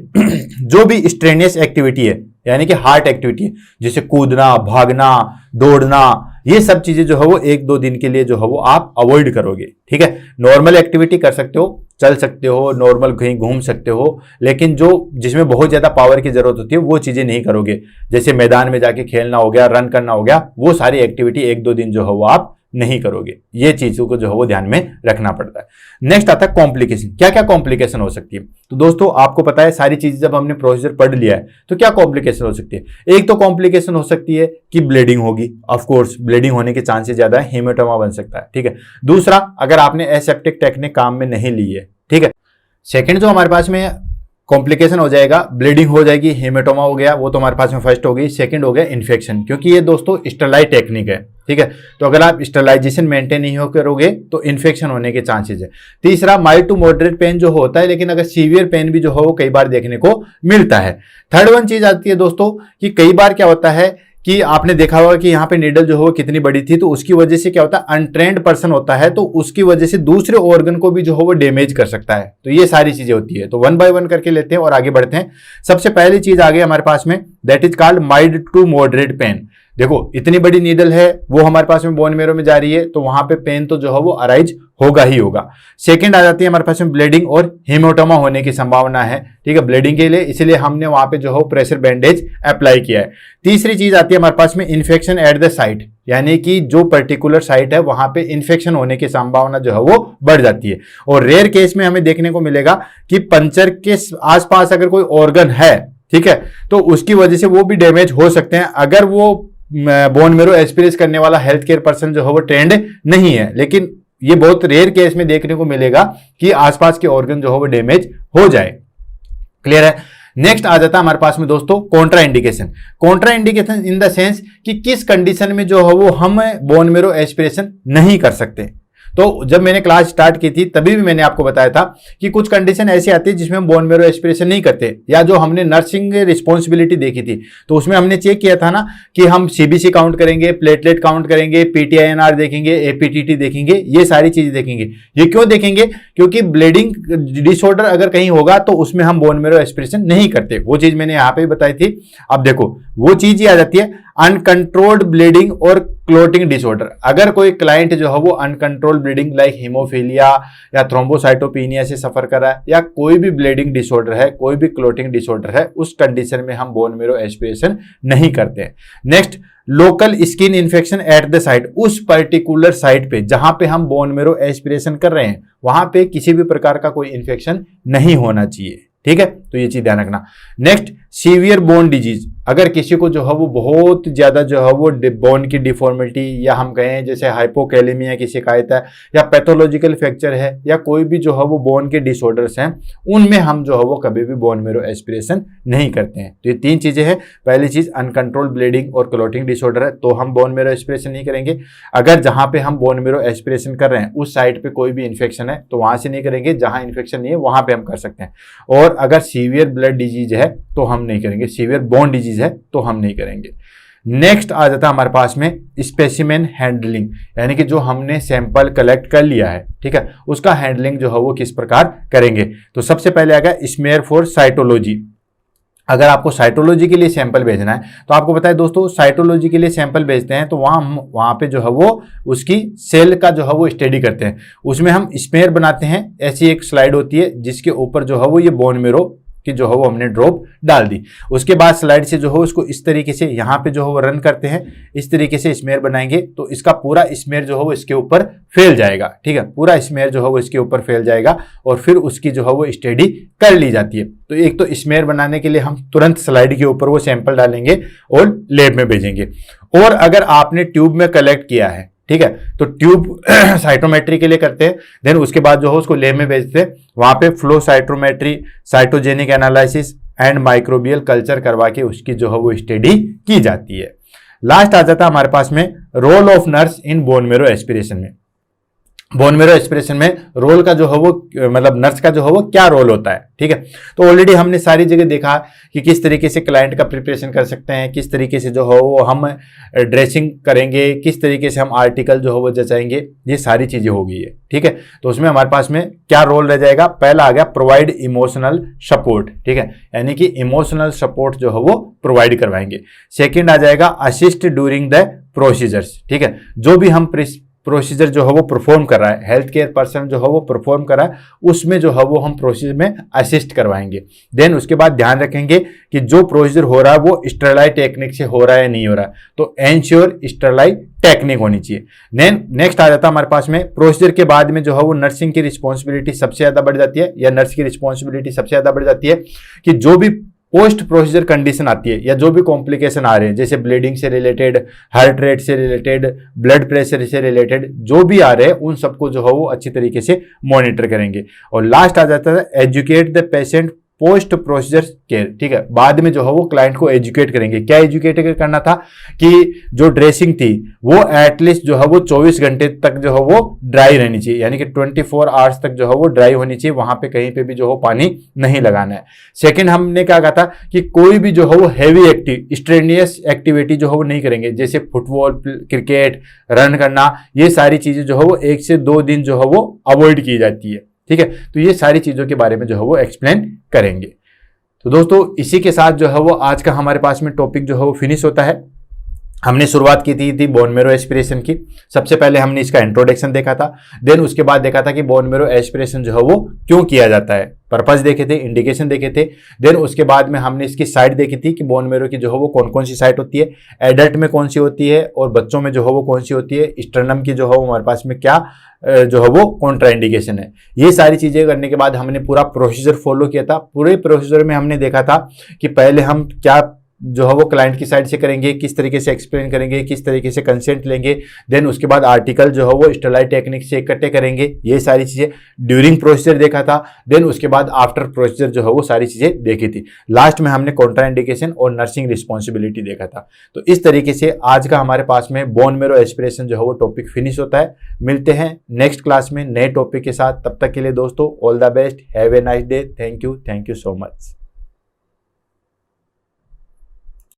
जो भी स्ट्रेनियस एक्टिविटी है, यानी कि हार्ड एक्टिविटी है, जैसे कूदना, भागना, दौड़ना, ये सब चीजें जो है वो 1-2 दिन के लिए जो है वो आप अवॉइड करोगे, ठीक है। नॉर्मल एक्टिविटी कर सकते हो, चल सकते हो, नॉर्मल कहीं घूम सकते हो, लेकिन जो जिसमें बहुत ज्यादा पावर की जरूरत होती है वो चीजें नहीं करोगे। जैसे मैदान में जाके खेलना हो गया, रन करना हो गया, वो सारी एक्टिविटी 1-2 दिन जो है वो आप नहीं करोगे। ये चीजों को जो है वो ध्यान में रखना पड़ता है। नेक्स्ट आता है कॉम्प्लिकेशन। क्या क्या कॉम्प्लिकेशन हो सकती है, तो दोस्तों आपको पता है सारी चीजें जब हमने प्रोसीजर पढ़ लिया है तो क्या कॉम्प्लिकेशन हो सकती है। एक तो कॉम्प्लिकेशन हो सकती है कि ब्लीडिंग होगी, ऑफ कोर्स ब्लीडिंग होने के चांसेस ज्यादा है, हेमेटोमा बन सकता है, ठीक है। दूसरा, अगर आपने एसेप्टिक टेक्निक काम में नहीं ली है, ठीक है। सेकंड जो हमारे पास में कॉम्प्लिकेशन हो जाएगा, ब्लीडिंग हो जाएगी, हेमेटोमा हो गया, वो तो हमारे पास में फर्स्ट हो गई। सेकंड हो गया इन्फेक्शन, क्योंकि ये दोस्तों स्टरलाइज टेक्निक है, ठीक है। तो अगर आप स्टरलाइजेशन मेंटेन नहीं हो करोगे तो इन्फेक्शन होने के चांसेस है। तीसरा, माइल्ड टू मॉडरेट पेन जो होता है, लेकिन अगर सीवियर पेन भी जो हो वो कई बार देखने को मिलता है। थर्ड वन चीज आती है दोस्तों कि कई बार क्या होता है कि आपने देखा होगा कि यहाँ पे नीडल जो है वो कितनी बड़ी थी, तो उसकी वजह से क्या होता है, अनट्रेंड पर्सन होता है तो उसकी वजह से दूसरे ऑर्गन को भी जो है वो डैमेज कर सकता है। तो ये सारी चीजें होती है। तो वन बाय वन करके लेते हैं और आगे बढ़ते हैं। सबसे पहली चीज आ गई हमारे पास में, that is called mild to moderate pain. देखो इतनी बड़ी नीडल है, वो हमारे पास में बोन मेरो में जा रही है, तो वहां पे पेन तो जो है वो अराइज होगा ही होगा। सेकंड आ जाती है हमारे पास में ब्लीडिंग और हीमोटोमा होने की संभावना है, ठीक है, ब्लीडिंग के लिए, इसलिए हमने वहां पे जो है प्रेशर बैंडेज अप्लाई किया है। तीसरी चीज आती है हमारे पास में इन्फेक्शन एट द साइट, यानी कि जो पर्टिकुलर साइट है वहां पे इन्फेक्शन होने की संभावना जो है वो बढ़ जाती है। और रेयर केस में हमें देखने को मिलेगा कि पंचर के आसपास अगर कोई ऑर्गन है, ठीक है, तो उसकी वजह से वो भी डैमेज हो सकते हैं अगर वो बोन मेरो एस्पिरेट करने वाला हेल्थ केयर पर्सन जो है वो ट्रेंड नहीं है। लेकिन ये बहुत रेयर केस में देखने को मिलेगा कि आसपास के ऑर्गन जो है वो डैमेज हो जाए। क्लियर है। नेक्स्ट आ जाता है हमारे पास में दोस्तों Contra indication. Contra indication in the sense कि किस कंडीशन में जो है वो हम बोन मेरो एस्पिरेशन नहीं कर सकते। तो जब मैंने क्लास स्टार्ट की थी तभी भी मैंने आपको बताया था कि कुछ कंडीशन ऐसी आती है जिसमें हम बोन मेरो एस्पिरेशन नहीं करते, या जो हमने नर्सिंग रिस्पॉन्सिबिलिटी देखी थी तो उसमें हमने चेक किया था ना कि हम सीबीसी काउंट करेंगे, प्लेटलेट काउंट करेंगे, पीटीआईएनआर देखेंगे, एपीटीटी देखेंगे, ये सारी चीजें देखेंगे। ये क्यों देखेंगे? क्योंकि ब्लीडिंग डिसऑर्डर अगर कहीं होगा तो उसमें हम बोन मेरो एस्पिरेशन नहीं करते। वो चीज मैंने यहाँ पे भी बताई थी। अब देखो वो चीज ही आ जाती है अनकंट्रोल्ड ब्लीडिंग और क्लोटिंग डिसऑर्डर। अगर कोई क्लाइंट जो है वो अनकंट्रोल्ड ब्लीडिंग लाइक हीमोफीलिया या थ्रोम्बोसाइटोपिनिया से सफर कर रहा है, या कोई भी ब्लीडिंग डिसऑर्डर है, कोई भी क्लोटिंग डिसऑर्डर है, उस कंडीशन में हम बोन मेरो एस्पिरेशन नहीं करते हैं। Next, local skin infection at the site. उस पर्टिकुलर साइट पे जहां पे हम बोन मेरो एस्पिरेशन कर रहे हैं वहां पे किसी भी प्रकार का कोई इन्फेक्शन नहीं होना चाहिए, ठीक है, तो ये चीज ध्यान रखना। Next, severe bone disease. अगर किसी को जो है वो बहुत ज्यादा जो है वो बोन की डिफॉर्मिटी, या हम कहें जैसे हाइपोकैलेमिया की शिकायत है, या पैथोलॉजिकल फ्रैक्चर है, या कोई भी जो है वो बोन के डिसऑर्डर्स हैं, उनमें हम जो है वो कभी भी बोन मेरो एस्पिरेशन नहीं करते हैं। तो ये तीन चीजें हैं। पहली चीज अनकंट्रोल्ड ब्लीडिंग और क्लोटिंग डिसऑर्डर है तो हम बोन मेरो एस्पिरेशन नहीं करेंगे। अगर जहां पे हम बोन मेरो एस्पिरेशन कर रहे हैं उस साइट पे कोई भी इन्फेक्शन है तो वहां से नहीं करेंगे, जहां इन्फेक्शन नहीं है वहां पे हम कर सकते हैं। और अगर सीवियर ब्लड डिजीज है तो हम नहीं करेंगे, सीवियर बोन डिजीज है तो हम नहीं करेंगे। नेक्स्ट आ जाता है हमारे पास में स्पेसिमेन हैंडलिंग, यानी कि जो हमने सैंपल कलेक्ट कर लिया है, ठीक है, उसका हैंडलिंग जो है वो किस प्रकार करेंगे। तो सबसे पहले आएगा स्मेयर फॉर साइटोलॉजी। अगर आपको साइटोलॉजी के लिए सैंपल भेजना है तो आपको पता है दोस्तों, साइटोलॉजी के लिए सैंपल भेजते हैं तो वहां पे जो है वो उसकी सेल का जो है वो स्टडी करते हैं। उसमें हम स्मेयर बनाते हैं। ऐसी एक स्लाइड होती है जिसके ऊपर जो है वो ये बोन मेरो कि जो है वो हमने ड्रॉप डाल दी। उसके बाद स्लाइड से जो है उसको इस तरीके से यहाँ पे जो है वो रन करते हैं। इस तरीके से स्मेयर बनाएंगे तो इसका पूरा स्मेयर जो है वो इसके ऊपर फैल जाएगा, ठीक है, पूरा स्मेयर जो है वो इसके ऊपर फैल जाएगा और फिर उसकी जो है वो स्टडी कर ली जाती है। तो एक तो स्मेयर बनाने के लिए हम तुरंत स्लाइड के ऊपर वो सैंपल डालेंगे और लैब में भेजेंगे। और अगर आपने ट्यूब में कलेक्ट किया है, ठीक है, तो ट्यूब साइटोमेट्री के लिए करते हैं, देन उसके बाद जो है उसको लैब में भेजते हैं। वहां पे flow cytometry, cytogenic analysis and microbial culture करवा के उसकी जो है वो स्टडी की जाती है। लास्ट आ जाता है हमारे पास में role of nurse in bone marrow aspiration में। बोन मेरो एस्पिरेशन में रोल का जो है वो मतलब नर्स का जो है वो क्या रोल होता है, ठीक है। तो ऑलरेडी हमने सारी जगह देखा कि किस तरीके से क्लाइंट का प्रिपरेशन कर सकते हैं, किस तरीके से जो है वो हम ड्रेसिंग करेंगे, किस तरीके से हम आर्टिकल जो है वो जचाएंगे, ये सारी चीजें हो गई है, ठीक है। तो उसमें हमारे पास में क्या रोल रह जाएगा? पहला आ गया प्रोवाइड इमोशनल सपोर्ट, ठीक है, यानी कि इमोशनल सपोर्ट जो है वो प्रोवाइड करवाएंगे। सेकेंड आ जाएगा असिस्ट ड्यूरिंग द प्रोसीजर्स, ठीक है, जो भी हम प्रोसीजर जो है वो परफॉर्म कर रहा है, हेल्थ केयर पर्सन जो है वो परफॉर्म कर रहा है, उसमें जो है वो हम प्रोसीजर में असिस्ट करवाएंगे। देन उसके बाद ध्यान रखेंगे कि जो प्रोसीजर हो रहा है वो स्टरलाइट टेक्निक से हो रहा है या नहीं हो रहा है, तो एंश्योर स्टरलाइट टेक्निक होनी चाहिए। नेक्स्ट आ जाता है हमारे पास में प्रोसीजर के बाद में जो है वो नर्सिंग की रिस्पॉन्सिबिलिटी सबसे ज्यादा बढ़ जाती है, या नर्स की रिस्पॉन्सिबिलिटी सबसे ज्यादा बढ़ जाती है कि जो भी पोस्ट प्रोसीजर कंडीशन आती है या जो भी कॉम्प्लिकेशन आ रहे हैं, जैसे ब्लीडिंग से रिलेटेड, हार्ट रेट से रिलेटेड, ब्लड प्रेशर से रिलेटेड जो भी आ रहे हैं, उन सबको जो है वो अच्छी तरीके से मॉनिटर करेंगे। और लास्ट आ जाता है educate the patient post procedure care, ठीक है। बाद में जो है वो क्लाइंट को एजुकेट करेंगे। क्या एजुकेट करना था कि जो ड्रेसिंग थी वो एटलीस्ट जो है वो 24 घंटे तक जो है वो ड्राई रहनी चाहिए, यानी कि 24 आवर्स तक जो है वो ड्राई होनी चाहिए, वहां पे कहीं पे भी जो हो पानी नहीं लगाना है। सेकंड हमने क्या कहा था कि कोई भी जो है वो हैवी स्ट्रेनियस एक्टिविटी जो है वो नहीं करेंगे, जैसे फुटबॉल, क्रिकेट, रन करना, ये सारी चीजें जो है वो 1 से 2 दिन जो है वो अवॉइड की जाती है, ठीक है। तो ये सारी चीजों के बारे में जो है वो एक्सप्लेन करेंगे। तो दोस्तों इसी के साथ जो है वो आज का हमारे पास में टॉपिक जो है वो फिनिश होता है। हमने शुरुआत की थी बोन मैरो एस्पिरेशन की। सबसे पहले हमने इसका इंट्रोडक्शन देखा था, देन उसके बाद देखा था कि बोन मैरो एस्पिरेशन जो है वो क्यों किया जाता है, पर्पस देखे थे, इंडिकेशन देखे थे। देन उसके बाद में हमने इसकी साइट देखी थी कि बोन मैरो की जो है वो कौन कौन सी साइट होती है, एडल्ट में कौन सी होती है और बच्चों में जो है वो कौन सी होती है, स्टर्नम की जो है वो हमारे पास में क्या जो है वो कॉन्ट्राइंडिकेशन है। ये सारी चीजें करने के बाद हमने पूरा प्रोसीजर फॉलो किया था। पूरे प्रोसीजर में हमने देखा था कि पहले हम क्या जो है वो क्लाइंट की साइड से करेंगे, किस तरीके से एक्सप्लेन करेंगे, किस तरीके से कंसेंट लेंगे, देन उसके बाद आर्टिकल जो है वो स्टेरलाइट टेक्निक से इकट्ठे करेंगे, ये सारी चीजें ड्यूरिंग प्रोसीजर देखा था। देन उसके बाद आफ्टर प्रोसीजर जो है वो सारी चीजें देखी थी। लास्ट में हमने कॉन्ट्राइंडिकेशन और नर्सिंग रिस्पॉन्सिबिलिटी देखा था। तो इस तरीके से आज का हमारे पास में बोन मैरो एस्पिरेशन जो है वो टॉपिक फिनिश होता है। मिलते हैं नेक्स्ट क्लास में नए टॉपिक के साथ, तब तक के लिए दोस्तों all the best, have a nice day, thank you so much.